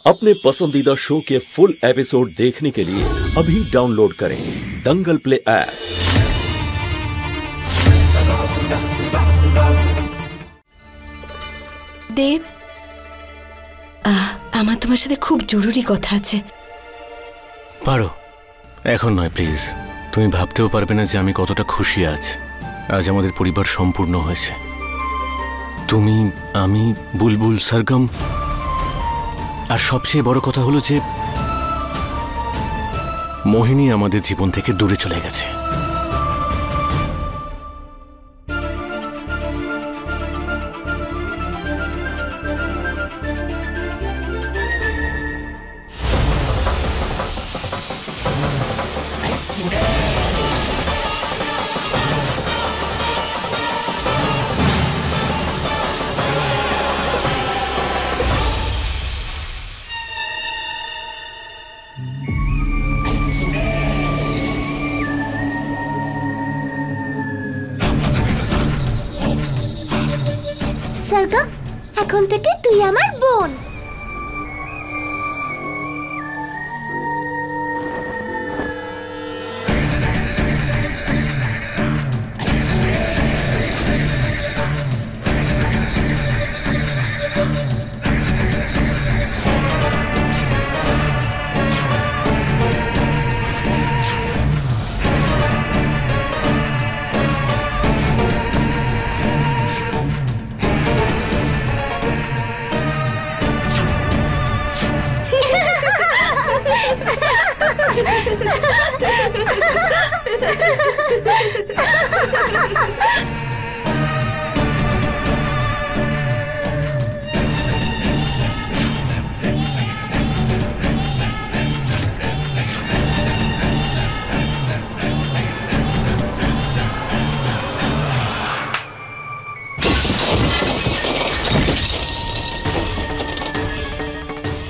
अपने पसंदीदा शो के फुल एपिसोड देखने के लिए अभी डाउनलोड करें दंगल प्ले ऐप। देव, আমার তোমার সাথে খুব জরুরি কথা আছে। পারো, এখন নয় প্লিজ। তুমি ভাবতেও পারবে না যে আমি কতটা খুশি আজ। আজ আমাদের পরিবার সম্পূর্ণ হয়েছে। তুমি, আমি, বুলবুল, সরগম, আর সবচেয়ে বড় কথা হলো যে মোহিনী আমাদের জীবন থেকে দূরে চলে গেছে। সরগম, এখন থেকে তুই আমার বোন।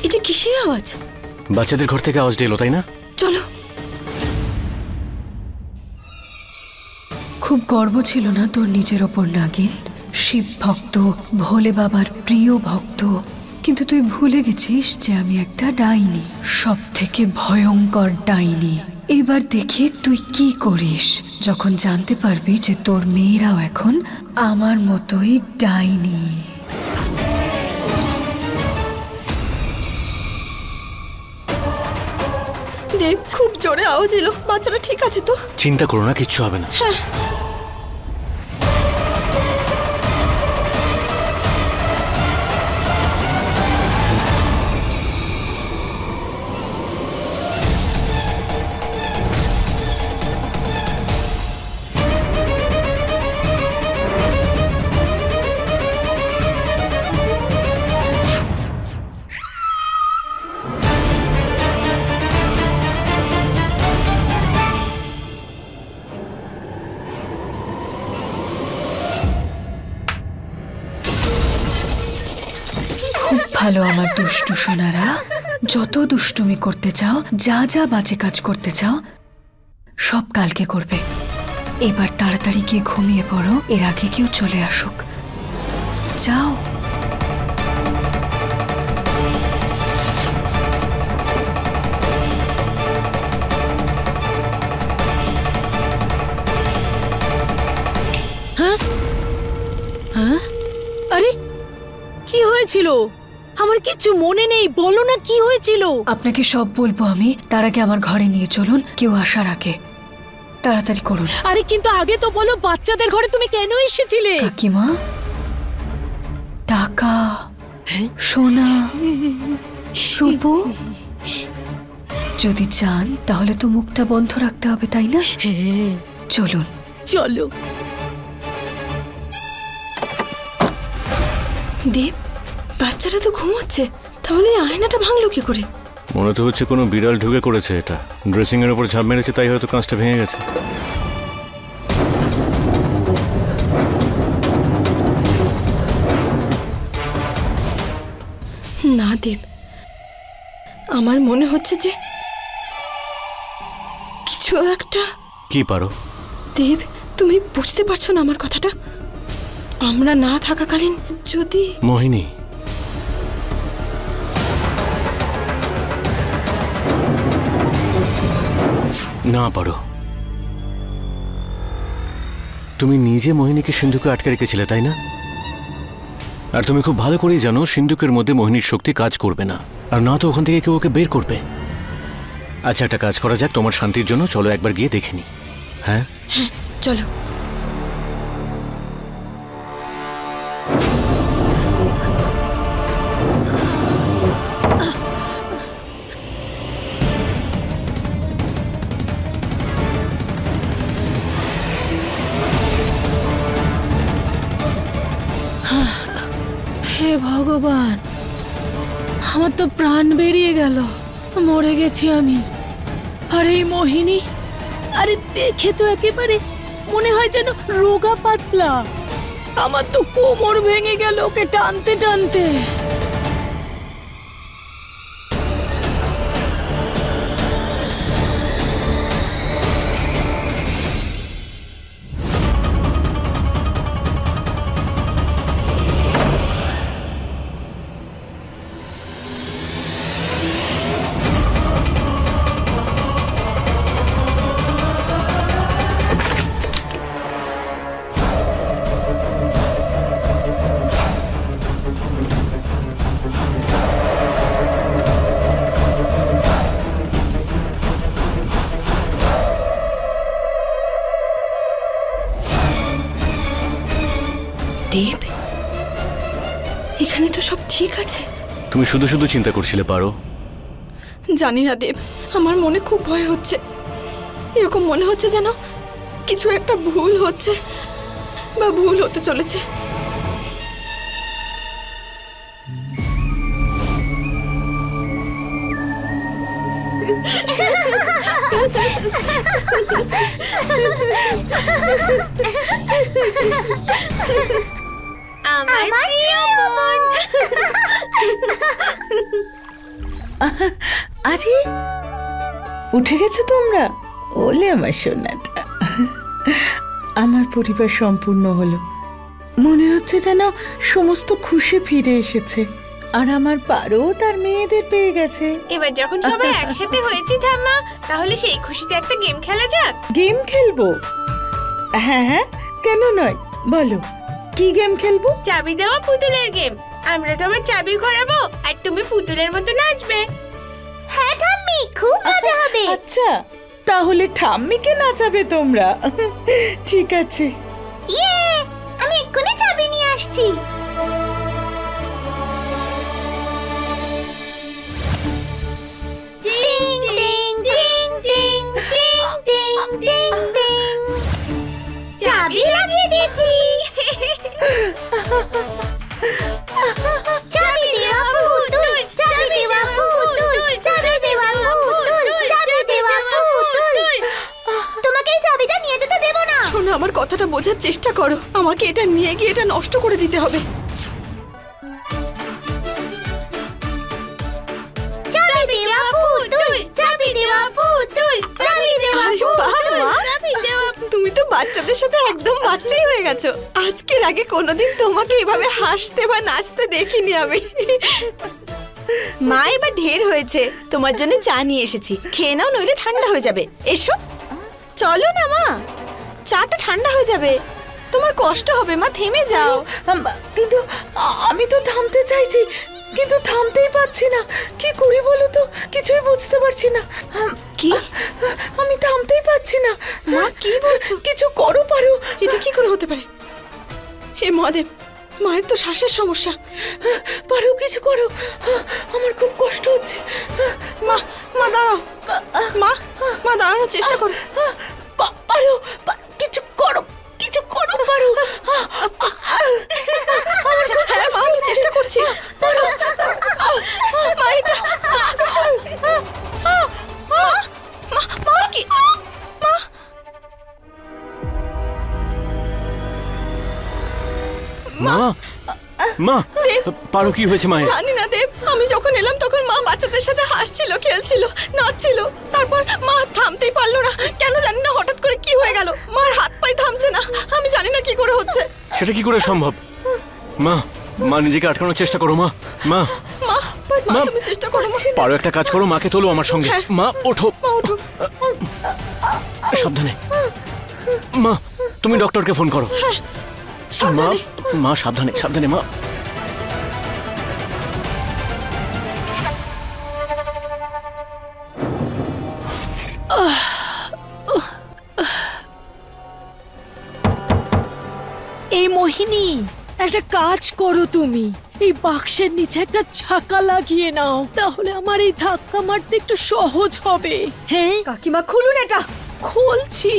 এটা কিসের আওয়াজ? বাচ্চাদের ঘর থেকে আওয়াজটা এলো, তাই না? চলো। খুব গর্ব ছিল না তোর নিজের ওপর নাগিন? শিব ভক্ত, ভোলে বাবার প্রিয় ভক্ত, কিন্তু তুই ভুলে গেছিস যে আমি একটা ডাইনি, সব থেকে ভয়ঙ্কর ডাইনি। এবার দেখি তুই কি করিস যখন জানতে পারবি যে তোর মেয়েরাও এখন আমার মতোই ডাইনি। দেব, খুব জোরে আওয়াজ এলো। বাচ্চারা ঠিক আছে তো? চিন্তা করো না, কিচ্ছু হবে না। হ্যাঁ। ভালো আমার দুষ্টু সোনারা, যত দুষ্টুমি করতে চাও, যা যা বাজে কাজ করতে চাও, সব কালকে করবে। এবার তাড়াতাড়ি গিয়ে ঘুমিয়ে পড়ো, এর আগে কেউ চলে আসুক। যাও। হ্যাঁ হ্যাঁ, আরে কি হয়েছিল? আমার কিচ্ছু মনে নেই, বলো না কি হয়েছিল। আপনাকে সব বলবো আমি, তার আগে আমার ঘরে নিয়ে চলুন, কেউ আসার আগে। তাড়াতাড়ি করুন। আরে কিন্তু আগে তো বলো, বাচ্চাদের ঘরে তুমি কেন এসেছিলে? কাকিমা, টাকা, সোনা, রূপো, যদি চান তাহলে তো মুখটা বন্ধ রাখতে হবে, তাই না? হ্যাঁ চলুন। চলো। দেব, বাচ্চারা তো ঘুমোচ্ছে, তাহলে আয়নাটা ভাঙলো কি করে? মনে তো হচ্ছে কোনো বিড়াল ঢুকে করেছে এটা। ড্রেসিং এর উপর ঝাঁপ মেরেছে, তাই হয়তো কাঁচটা ভেঙে গেছে। না দেব, আমার মনে হচ্ছে যে কিছু একটা। কি পারো? দেব, তুমি বুঝতে পারছো না আমার কথাটা? আমরা না থাকাকালীন যদি মোহিনী, না পারো, তুমি নিজে মোহিনীকে সিন্ধুকে আটকে রেখেছিলে, তাই না? আর তুমি খুব ভালো করেই জানো সিন্ধুকের মধ্যে মোহিনীর শক্তি কাজ করবে না, আর না তো ওখান থেকে কেউ ওকে বের করবে। আচ্ছা, একটা কাজ করা যাক, তোমার শান্তির জন্য চলো একবার গিয়ে দেখে নি। হ্যাঁ হ্যাঁ, চলো। হে ভগবান, আমার তো প্রাণ বেরিয়ে গেল, মরে গেছি আমি। আর এই মোহিনী, আরে দেখে তো একেবারে মনে হয় যেন রোগা পাতলা। আমার তো কোমর ভেঙে গেল ওকে টানতে টানতে। দেব, এখানে তো সব ঠিক আছে। তুমি শুধু শুধু চিন্তা করছিলে পারো। জানি না দেব, আমার মনে খুব ভয় হচ্ছে। এরকম মনে হচ্ছে যেন কিছু একটা ভুল হচ্ছে বা ভুল হতে চলেছে। আমার প্রিয় বোন। আরে উঠে গেছো তোমরা? ওলে আমার সোনাটা, আমার পরিবার সম্পূর্ণ হলো। মনে হচ্ছে যেন সমস্ত খুশি ফিরে এসেছে, আর আমার পারো তার মেয়েদের পেয়ে গেছে। এবার যখন সবাই একসাথে হয়েছি ঠাম্মা, তাহলে সেই খুশিতে একটা গেম খেলা যাক। গেম খেলবো? হ্যাঁ হ্যাঁ, কেন নয়, বলো কি গেম খেলবো? চাবি দেওয়া পুতুলের গেম। আমরা তোমার চাবি ঘোরাবো আর তুমি পুতুলের মতো নাচবে। হ্যাঁ ঠাম্মি, খুব মজা হবে। আচ্ছা, তাহলে ঠাম্মিকে নাচাবে তোমরা? ঠিক আছে। ইয়ে, আমি এক্ষুনি চাবি নিয়ে আসছি। টিং টিং টিং টিং টিং টিং টিং টিং। চাবি লাগিয়ে দিয়েছি। চাবি দেওয়া পুতুল, চাবি দেওয়া পুতুল, চাবি দেওয়া পুতুল, চাবি দেওয়া পুতুল। তোমাকে এই চাবিটা নিয়ে যেতে দেব না। শোনো, আমার কথাটা বোঝার চেষ্টা করো। আমাকে এটা নিয়ে গিয়ে এটা নষ্ট করে দিতে হবে। চাবি দেওয়া পুতুল, চাবি দেওয়া পুতুল, চাবি দেওয়া আরে বাহ, পুতুল, মা। চাবি দেওয়া। তুমি তো বাচ্চাদের সাথে একদম বাচ্চাই হয়ে গেছো। আজকের আগে কোনোদিন তোমাকে এভাবে হাসতে বা নাচতে দেখিনি আমি। মা, এবার ঢের হয়েছে, তোমার জন্য চা নিয়ে এসেছি, খেয়ে নাও, নইলে ঠান্ডা হয়ে যাবে। এসো, চলো না মা, চাটা ঠান্ডা হয়ে যাবে, তোমার কষ্ট হবে। মা, থেমে যাও। কিন্তু আমি তো থামতে চাইছি, কিন্তু থামতেই পারছি না। কি করি বলো তো, কিছুই বুঝতে পারছি না। কি? আমি থামতেই পারছি না। মা, কি বলছো? কিছু করো পারো। এটা কি করে হতে পারে? হে মহাদেব, মায়ের তো শ্বাসের সমস্যা। পারো, কিছু করো, আমার খুব কষ্ট হচ্ছে। মা, মা দাঁড়াও। মা, মা দাঁড়ানোর চেষ্টা করো। পারো, কিছু করো, কিছু করো পারো। হ্যাঁ মা, আমি চেষ্টা করছি। মা, এটা শোনো। মা, কি? মা, মা, পারো কি হয়েছে মায়ের? জানি না দেব, আমি যখন এলাম তখন মা বাচ্চাদের সাথে হাসছিল, খেলছিল, নাচছিল। তারপর মা থামতেই পারলো না, কেন জানি না, হঠাৎ করে কি হয়ে গেল। মার হাত পায়ে থামছে না, আমি জানি না কি করে হচ্ছে। সেটা কি করে সম্ভব? মা, মা নিজেকে আটকানোর চেষ্টা করো। মা, মা, মা, মা, তুমি চেষ্টা করো। মা, পারো একটা কাজ করো, মাকে তোলো আমার সঙ্গে। মা, ওঠো। মা ওঠো। সাবধানে। মা তুমি ডক্টরকে ফোন করো। মা মা সাবধানে সাবধানে মা। এই মোহিনী, একটা কাজ করো তুমি, এই বাক্সের নিচে একটা ঝাঁকা লাগিয়ে নাও, তাহলে আমার এই ধাক্কা মারতে একটু সহজ হবে। হ্যাঁ কাকিমা খুলুন এটা। খুলছি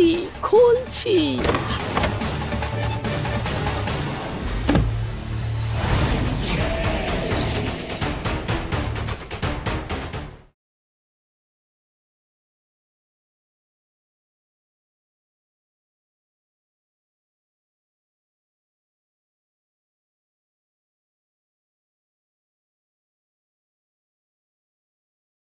খুলছি।